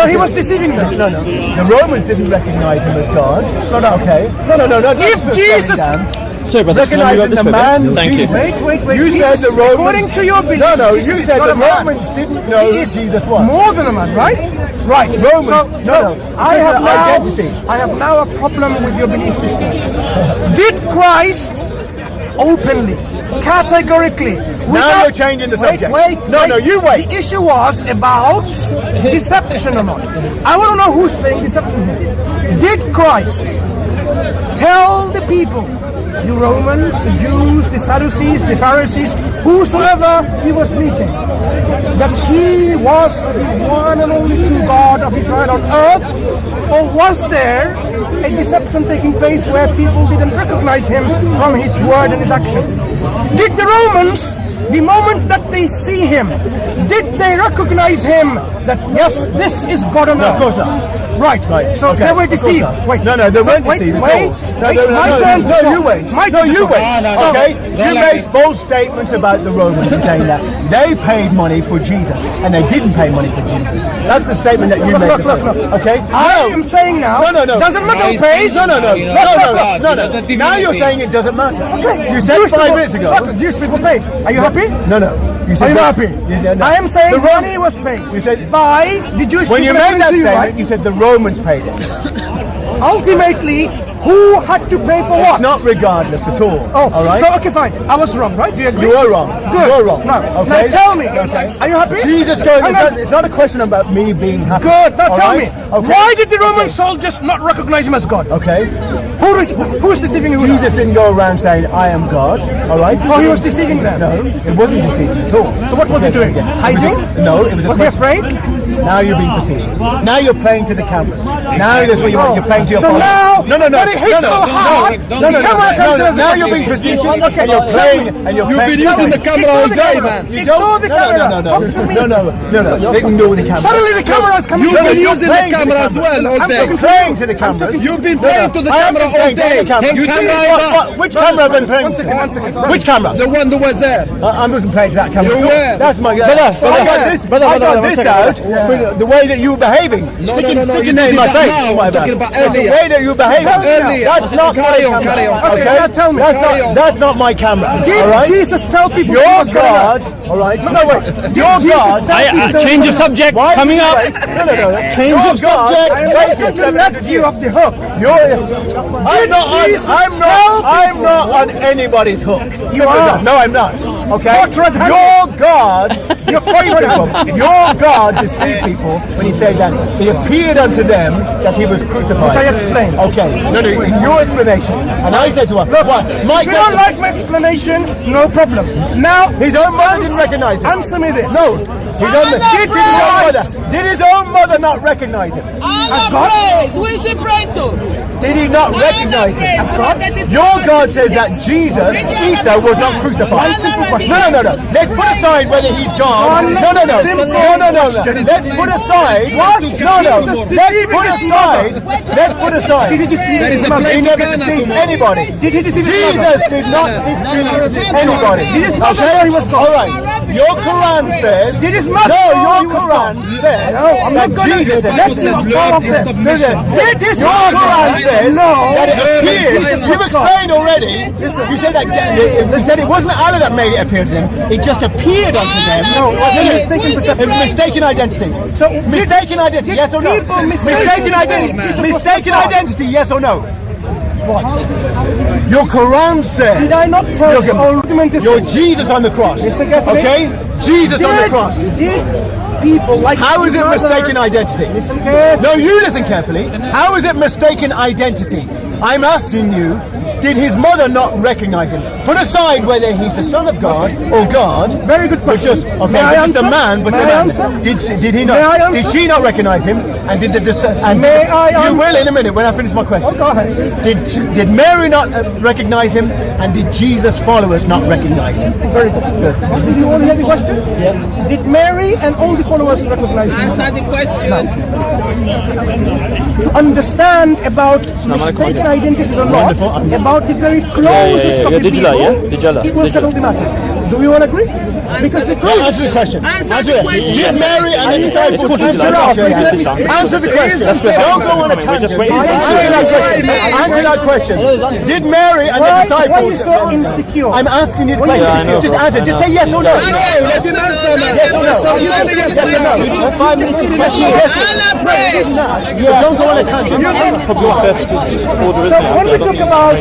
So he was deceiving them. No. The Romans didn't recognize him as God. Slow down. Okay. No. If Jesus... Sorry, brother. Recognizing the man, Thank you. Jesus. Wait. You said Jesus, the Romans... according to your belief, No, Jesus you is said not the a man. Romans didn't know He who is Jesus was. more than a man, right? Right. Romans, So I have identity. I have now a problem with your belief system. Did Christ openly, categorically... Now you're changing the subject. Wait. No, you wait. The issue was about deception or not. I want to know who's playing deception here. Did Christ tell the people, the Romans, the Jews, the Sadducees, the Pharisees, whosoever he was meeting, that he was the one and only true God of Israel on earth? Or was there a deception taking place where people didn't recognize him from his word and his action? Did the Romans, the moment that they see him, did they recognize him that yes, this is God on earth? No, of course not. Right. So okay. they were deceived. Wait. No, they weren't deceived at all. My turn. No, you wait. No, you wait. No. Okay? You made false statements about the Romans in saying that they paid money for Jesus and they didn't pay money for Jesus. That's the statement that you made. Look. Okay? I am saying now. No. Doesn't matter who pays. No. Now you're saying it doesn't matter. Okay. You said 5 minutes ago. Look, Jewish people paid. Are you happy? No. You said Are you happy? No. I am saying the money was paid. You said by the Jewish people. when you made that statement, right? you said the Romans paid it. Ultimately, who had to pay for what? It's not regardless at all. Oh, all right. So okay, fine. I was wrong, right? Do you agree? You were wrong. Good. You were wrong. No. Okay. Now tell me. Okay. Are you happy? Jesus goes. It's not a question about me being happy. Good. Now all tell right? me. Okay. Why did the Roman soldiers not recognize him as God? Okay. Who's deceiving who? Jesus didn't go around saying, "I am God." All right. Oh, he was deceiving them. No, it wasn't deceiving at all. So what was he doing? Hiding? No, it was. Was he afraid? Now you're being facetious. Now you're playing to the camera. Now that's what you're playing to your So followers. now, when it hits so hard, the camera comes in. Now you're being facetious and you're playing and you're playing. You've been using the camera all day, man. You don't. Ignore the camera. Talk to me. No. Ignore the camera. Suddenly the camera is coming. You've been using the camera as well all day. I'm playing to the camera. You've been playing to the camera all day. You think which camera have been playing? One second. Which camera? The one that was there. I'm not playing to that camera. You were. That's my. I got this out. The way that you were behaving. Sticking there in my face. I'm talking about The earlier. way that you were behaving. Earlier. That's not Carry my on, camera. carry on. Okay, now tell me. That's not my camera. Did all right? Jesus tell people he Your was God? God, all right? No, wait. Your God. Change of subject. Why Coming did you up. wait? No. Change of subject. I'm going to let you off the hook. I'm not on anybody's hook. You are. No, I'm not. Okay? Your God deceived people when he said that he appeared unto them that he was crucified. I explain. Okay. No, your explanation. And I said to him, what? If you don't like my explanation, no problem. Now, his own mother didn't recognize him. Answer me this. No. Did his own mother not recognize him? Allah praise. Who is he praying to? Did he not recognize him? As God? Your God says that Jesus, Isa, was not crucified. One simple question. No. Let's put aside whether he's God. No. Let's put aside. Let's put aside. Did he deceive He never deceived anybody. Did he deceive Jesus did not deceive anybody. Okay? All right. Your Quran says. Did his mother? No, your Quran says. No, I'm not going to Jesus. let him go off this. Did his Your Quran says that it appeared. No. You've explained already. You said that. You said it wasn't Allah that made it appear to them. It just appeared unto them. No, it wasn't Mistaken identity. So mistaken identity. Yes or no? Mistaken identity. Mistaken identity. Yes or no? What? Your Quran says. Did I not tell you? Argument is You're Jesus on the cross. Listen carefully. Okay? Jesus on the cross. Did people like How is it mistaken identity? Listen carefully. No, you listen carefully. How is it mistaken identity? I'm asking you, did his mother not recognize him? Put aside whether he's the son of God or God. Very good question. May I answer? Did he not? May I answer? Did she not recognize him? And did the May I answer? You will in a minute when I finish my question. Oh, go ahead. Did Mary not recognize him? And did Jesus' followers not recognize him? Very good. Did you only have the question? Yeah. Did Mary and all the followers recognize him? Answer the question. To understand about mistaken identities a lot, about the very closest of the people, it will settle the matter. Do we all agree? Because the truth. Answer the question. Answer the question. Did Mary and the disciples answer the question? Don't go on a tangent. Answer that question. Did Mary and the Why are you disciples? so insecure? I'm asking you the Why are you question. insecure? Just answer. Just say yes or no. Okay, let him answer, man. Yes or no. Allah praise. Don't go on a tangent. So when we talk about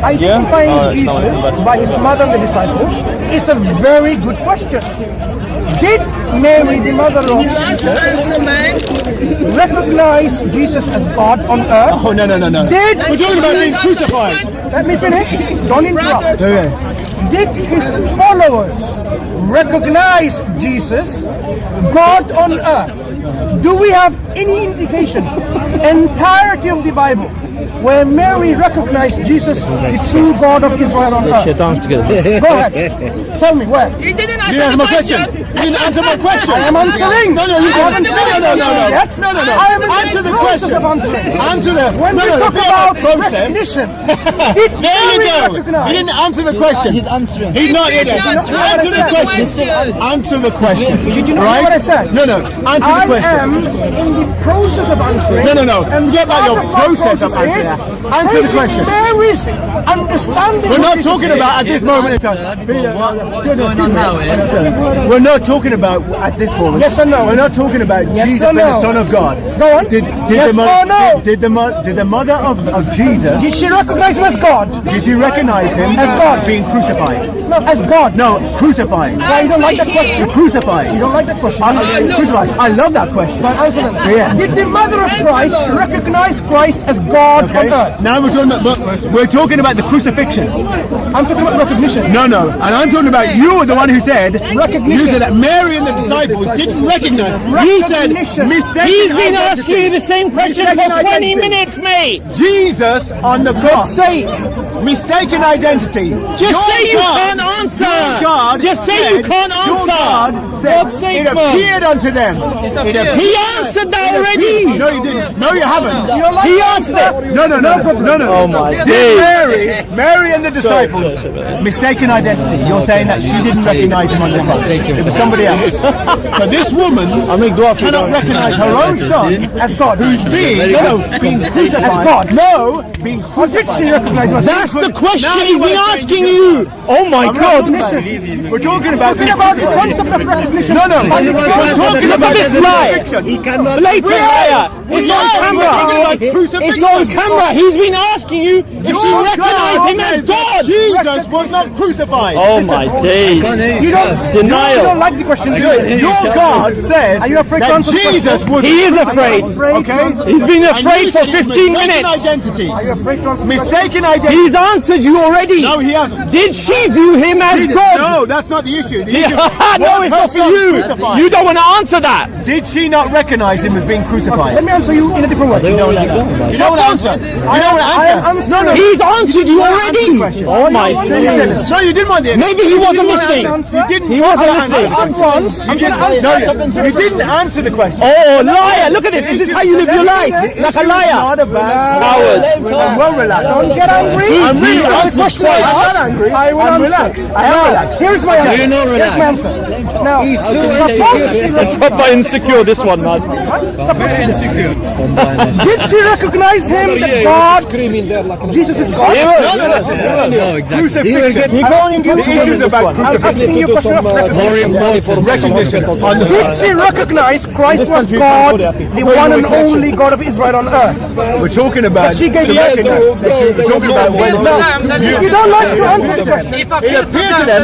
identifying Jesus by his mother and the disciples, it's a very good question. Did Mary, the mother of Just Jesus, answer, man. recognize Jesus as God on earth? Oh no. Did We're talking about being crucified. Let me finish. Don't interrupt. Okay. Did his followers recognize Jesus, God on earth? Do we have any indication, entirety of the Bible, where Mary recognized Jesus, the true God of Israel on earth? Go ahead. Tell me where. He didn't You answer answer the my question. question. You didn't answer my question. I am answering. No, you haven't. No. Yet? No. I am in Answer the the process question. of answering. Answer the. When we talk about recognition, did There you Mary go. recognize? He didn't answer the question. He's answering. He's not He yet. did not Answer the answer the question. question. Answer the question. Did you not right? hear what I said? No. Answer the I question. am in the process of answering. No. And Forget about your part my process of answering. is Answer the taking question. Mary's understanding. We're of not Jesus talking is. about at this moment in time. What's going on now is We're not talking about at this moment. Yes or no? We're not talking about Yes Jesus or being the no? Son of God. Go on. Did Yes the or no? Did the mother of Jesus? Did she recognize him as God? Did you recognize him As God. being crucified? No, as God. No, crucified. Why you don't like that question? Crucified. You don't like that question. Crucified. I love that question. But answer them. Yeah. Did the mother of Christ recognize Christ as God on earth? Now we're talking about the crucifixion. I'm talking about recognition. No, and I'm talking about you were the one who said Recognition. You said that Mary and the disciples didn't recognize. You said Recognition. mistaken. He's been identity. asking you the same question for Mistaken 20 identity. minutes, mate. Jesus on the cross. Sake. Mistaken identity. Just Your say you God- can't answer. your God Just say you said- can't your answer. God said, God's sake, it man. appeared unto them. It appeared. He answered that already. No, you didn't. No, you haven't. He answered it. No. Oh my days. Mary and the disciples, mistaken identity. You're saying that she didn't recognize him on the cross. It was somebody else. So this woman cannot recognize her own son As God. who's being crucified. As God. No, being Or did she recognize him as God? That's the question Now he's you been wanna asking change you. Oh my God. We're talking about Talking about the concept of recognition. No. Look at this lie. Blatant liar. It's on camera. It's on camera. He's been asking you if she recognized him as God. Jesus was not crucified. Oh my days. You don't Denial. like the question, do you? Your God says Are you afraid to that answer the Jesus question? was. He is afraid. Okay. He's been And afraid you for said it was 15 mistaken minutes. Identity. Are you afraid to answer the question? Mistaken identity. He's answered you already. No, he hasn't. Did she view him as God? No, that's not the issue. The issue No, was it's her not for son you. crucified. You don't want to answer that. Did she not recognize him as being crucified? Let me answer you in a different way. You don't want to answer. You don't want to answer. You don't want to I am answer. answering. He's answered you Answer the already. question. Oh my days. No, you didn't want the Maybe he wasn't want to listening. answer? You didn't. He wasn't listening. Answer once. You didn't answer. You didn't answer the question. Oh, liar. Look at this. Is this how you live your life? Like a liar. Not about Hours. I'm well relaxed. Don't get angry. I'm really Because the relaxed. question is I'm not asked, angry. I will I'm answer. relaxed. I am relaxed. Here's my answer. You're not Here's my answer. Now, suppose she Proper insecure, this one, man. did she recognize him that God, Jesus is God? No, exactly. You're going into The issues about I'm asking you a question of recognition. recognition. Did she recognize Christ was God, the one and only God of Israel on earth? We're talking about. She gave to you recognize. We're talking about If you don't like to answer the question, It appeared to them.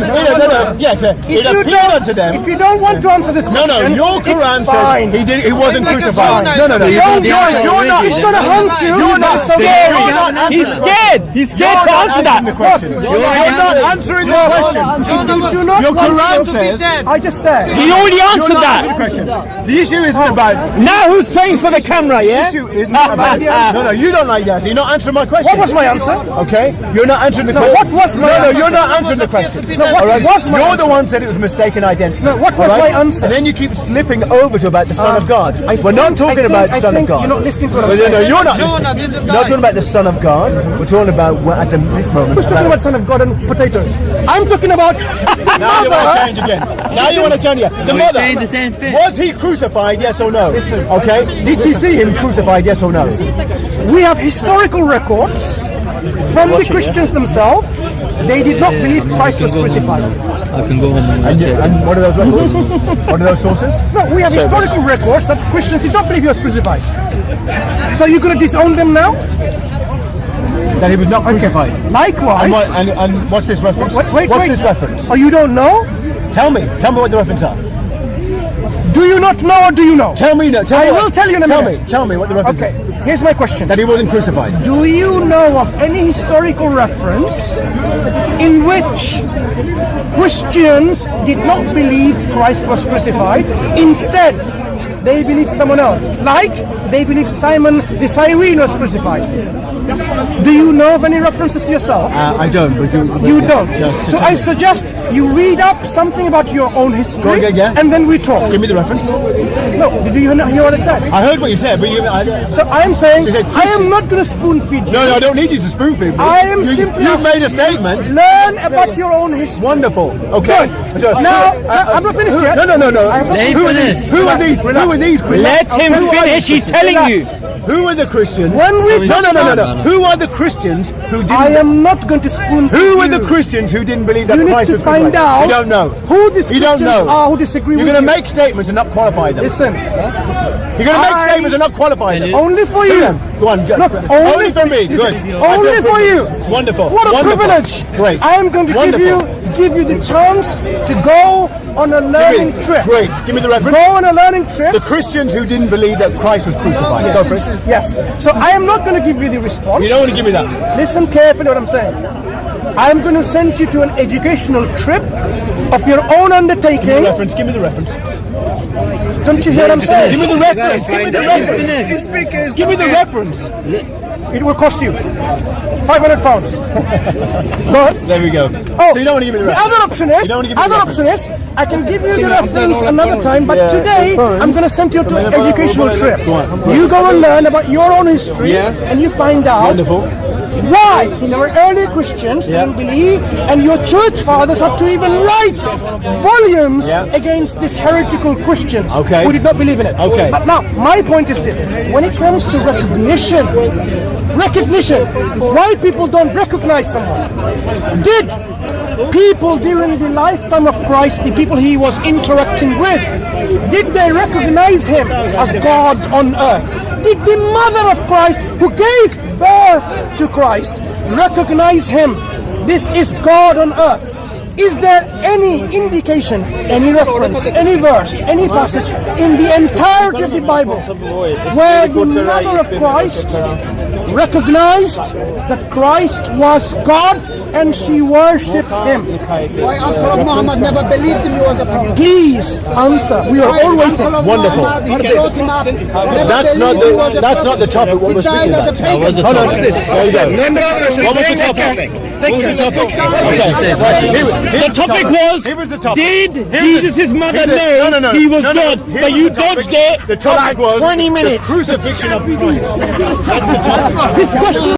It appeared unto them. if you don't want to answer this No, question, your Quran it's fine. said he wasn't crucified. No. You're not. It's going to haunt you. You're not scared. He's scared. He's scared to answer that. The question. You're not answering the question. If you do not Your want Quran to, says. I just said. He already You're answered not that. answering the question. The issue isn't about. Now who's playing for the camera, The yeah? issue isn't about. No, you don't like that. You're not answering my question. What was my answer? Okay, you're not answering the No, question. what was my No, answer? you're not answering the question. No, what was my You're answer? the one said it was mistaken identity. No, what was All my answer? And then you keep slipping over to about the Son of God. We're not talking about the Son of God. You're not listening to what I'm No, saying. you're not listening. We're not talking about the Son of God. We're talking about at this moment. Who's talking about Son of have gotten potatoes. I'm talking about Now you want to change again. Now you want to change again. The mother. saying the same thing. Was he crucified? Yes or no? Listen. Okay. Did she see him crucified? Yes or no? We have historical records from the Christians themselves. They did not believe Christ was crucified. I can go home and watch it. And what are those records? What are those sources? No, we have historical records that Christians did not believe he was crucified. So you're going to disown them now? That he was not crucified. Likewise. And what's this reference? Wait. What's this reference? Oh, you don't know? Tell me what the reference are. Do you not know or do you know? Tell me. I will tell you in a minute. Tell me what the reference Okay, is. here's my question. That he wasn't crucified. Do you know of any historical reference in which Christians did not believe Christ was crucified? Instead, they believed someone else. Like, they believed Simon the Cyrene was crucified. Do you know of any references yourself? I don't, but You don't. So I suggest you read up something about your own history, Yeah. and then we talk. give me the reference. No, did you hear what I said? I heard what you said, but So I am saying, You said I am not going to spoon feed you. No, I don't need you to spoon feed me. I am simply You've made a statement. Learn about your own history. Wonderful. Okay. Good. So, Now, I'm not finished yet. No. Let him finish. Who are these Christians? Let him finish. He's telling you. Who are the Christians? When we No. talk- Who are the Christians who didn't? I am not going to spoon feed Who you. are the Christians who didn't believe that You need Christ to was find crucified? out You don't know. who these You don't Christians know. are who disagree You're with going to you. make statements and not qualify them. Listen, You're going to make I- statements and not qualify them. only for Do you. them. Go on. Go. Look, only for me. listen, Good. only for you. Wonderful. What a Wonderful. privilege. Great. I am going to Wonderful. give you the chance to go on a learning trip. Great. Give me the reference. Go on a learning trip. The Christians who didn't believe that Christ was crucified. Go for it. Yes. So I am not going to give you the response. You don't want to give me that. Listen carefully what I'm saying. I'm going to send you to an educational trip of your own undertaking. Reference. Give me the reference. Don't you hear what I'm saying? Give me the reference. Give me the reference. This speaker is Give me the reference. It will cost you £500. Go on. There we go. Oh, So you don't want to give me the the reference. other option is, You don't want to give me the reference. I can give you the reference another time, but today I'm going to send you to an educational trip. You go and learn about your own history, and you find out Wonderful. why there were early Christians didn't believe, and your church fathers had to even write volumes against these heretical Christians Okay. who did not believe in it. Okay. But now, my point is this: when it comes to recognition, why people don't recognize someone? Did people during the lifetime of Christ, the people he was interacting with, did they recognize him as God on earth? Did the mother of Christ, who gave birth to Christ, recognize him? This is God on earth. Is there any indication, any reference, any verse, any passage in the entirety of the Bible where the mother of Christ recognized that Christ was God and she worshipped him? Why Uncle of Muhammad never believed him he was a prophet? Please answer. We are all waiting. Wonderful. That's not the topic what we're speaking about. Hold on. There you go. What was the topic? The topic was, Here was the topic. did Jesus' mother know he was God? But you dodged it The topic for was 20 minutes. the crucifixion of Christ. That's the topic. This question